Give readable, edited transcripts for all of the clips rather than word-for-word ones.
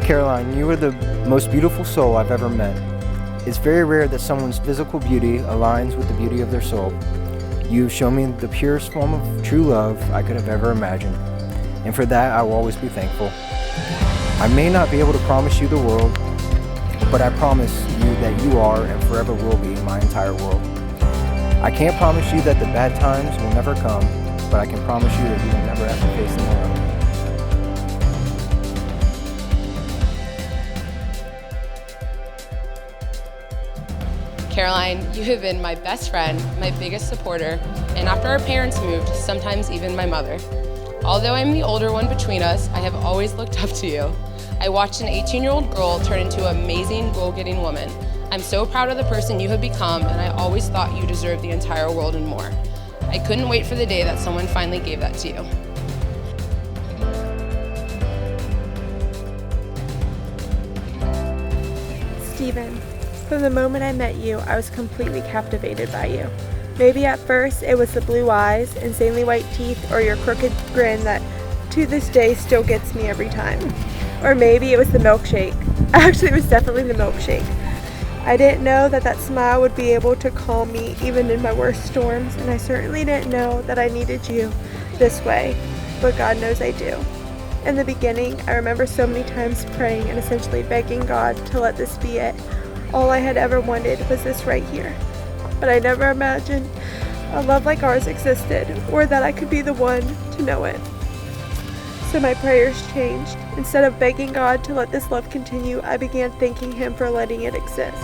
Caroline, you are the most beautiful soul I've ever met. It's very rare that someone's physical beauty aligns with the beauty of their soul. You've shown me the purest form of true love I could have ever imagined, and for that I will always be thankful. I may not be able to promise you the world, but I promise you that you are and forever will be my entire world. I can't promise you that the bad times will never come, but I can promise you that you will never have to face them alone. Caroline, you have been my best friend, my biggest supporter, and after our parents moved, sometimes even my mother. Although I'm the older one between us, I have always looked up to you. I watched an 18-year-old girl turn into an amazing goal-getting woman. I'm so proud of the person you have become, and I always thought you deserved the entire world and more. I couldn't wait for the day that someone finally gave that to you. Steven, from the moment I met you, I was completely captivated by you. Maybe at first it was the blue eyes, insanely white teeth, or your crooked grin that to this day still gets me every time. Or maybe it was the milkshake. Actually, it was definitely the milkshake. I didn't know that that smile would be able to calm me even in my worst storms, and I certainly didn't know that I needed you this way, but God knows I do. In the beginning, I remember so many times praying and essentially begging God to let this be it. All I had ever wanted was this right here. But I never imagined a love like ours existed, or that I could be the one to know it. So my prayers changed. Instead of begging God to let this love continue, I began thanking Him for letting it exist.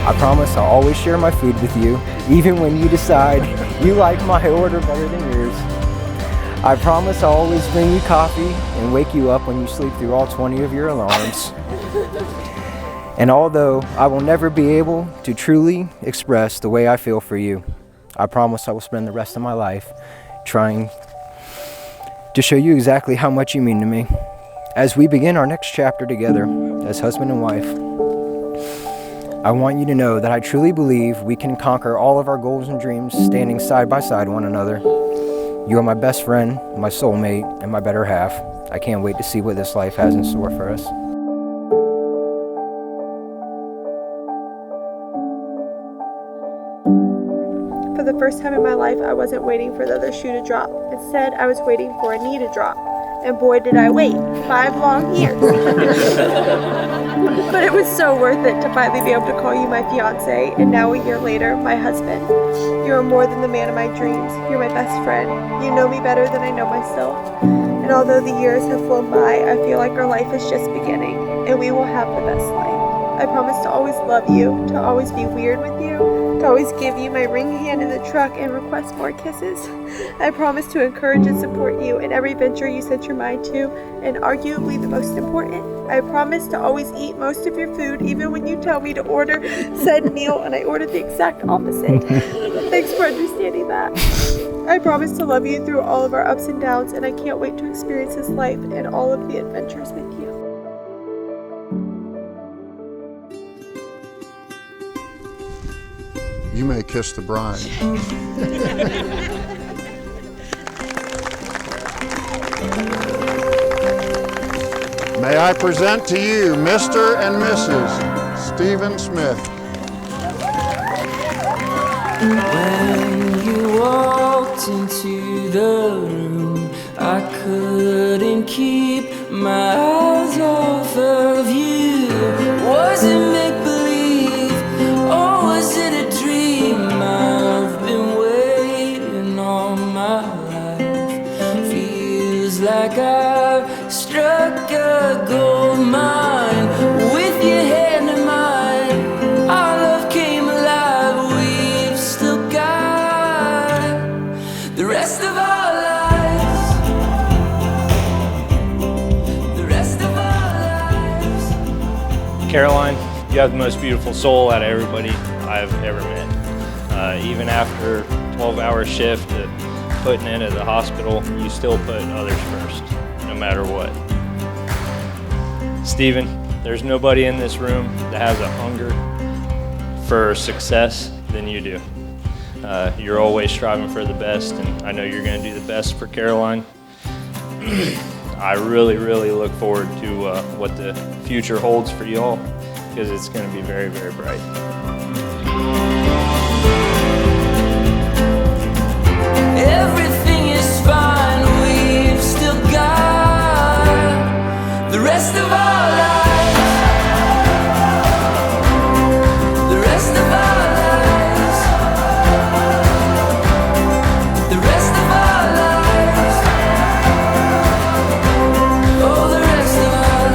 I promise I'll always share my food with you, even when you decide you like my order better than yours. I promise I'll always bring you coffee and wake you up when you sleep through all 20 of your alarms. And although I will never be able to truly express the way I feel for you, I promise I will spend the rest of my life trying to show you exactly how much you mean to me. As we begin our next chapter together as husband and wife, I want you to know that I truly believe we can conquer all of our goals and dreams standing side by side one another. You are my best friend, my soulmate, and my better half. I can't wait to see what this life has in store for us. For the first time in my life, I wasn't waiting for the other shoe to drop. Instead, I was waiting for a knee to drop. And boy, did I wait 5 long years. But it was so worth it to finally be able to call you my fiance, and now a year later, my husband. You are more than the man of my dreams. You're my best friend. You know me better than I know myself. And although the years have flown by, I feel like our life is just beginning, and we will have the best life. I promise to always love you, to always be weird with you, to always give you my ring hand in the truck and request more kisses. I promise to encourage and support you in every venture you set your mind to, and arguably the most important, I promise to always eat most of your food even when you tell me to order said meal and I order the exact opposite. Thanks for understanding that. I promise to love you through all of our ups and downs, and I can't wait to experience this life and all of the adventures with you. You may kiss the bride. May I present to you Mr. and Mrs. Stephen Smith. When you walked into the room, I couldn't keep my eyes off of you. Was it make-believe, or was it a dream? I've been waiting all my life. Feels like I've struck a gold mine. With your hand in mine, our love came alive. We've still got the rest of our lives. The rest of our lives. Caroline, you have the most beautiful soul out of everybody I've ever met. Even after 12-hour shift putting into the hospital, you still put others first, no matter what. Stephen, there's nobody in this room that has a hunger for success than you do. You're always striving for the best, and I know you're going to do the best for Caroline. I really, really look forward to what the future holds for you all, because it's going to be very, very bright. Everything is fine, we've still got the rest of our lives. The rest of our lives. The rest of our lives. Oh, the rest of our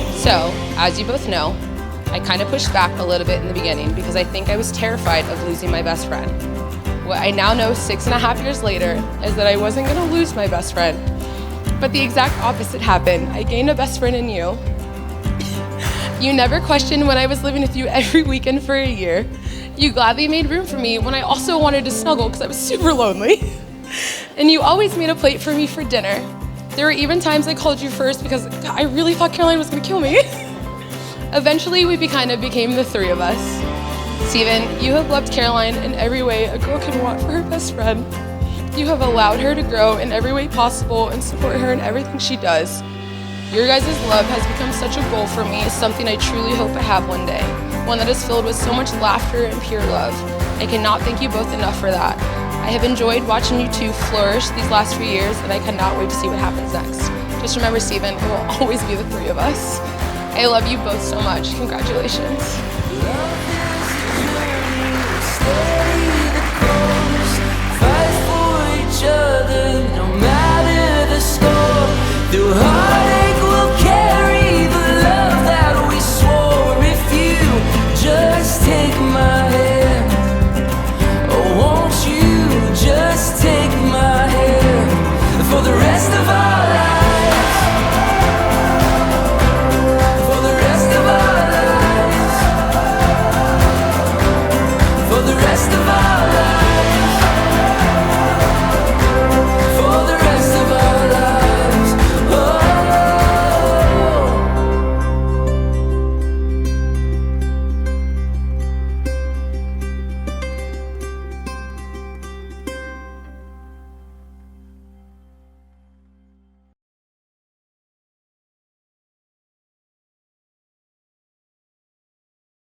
lives. So, as you both know, I kind of pushed back a little bit in the beginning because I think I was terrified of losing my best friend. What I now know 6.5 years later is that I wasn't going to lose my best friend, but the exact opposite happened. I gained a best friend in you. You never questioned when I was living with you every weekend for a year. You gladly made room for me when I also wanted to snuggle because I was super lonely. And you always made a plate for me for dinner. There were even times I called you first because I really thought Caroline was going to kill me. Eventually, we kind of became the three of us. Stephen, you have loved Caroline in every way a girl can want for her best friend. You have allowed her to grow in every way possible and support her in everything she does. Your guys' love has become such a goal for me, something I truly hope I have one day, one that is filled with so much laughter and pure love. I cannot thank you both enough for that. I have enjoyed watching you two flourish these last few years, and I cannot wait to see what happens next. Just remember, Stephen, it will always be the three of us. I love you both so much. Congratulations.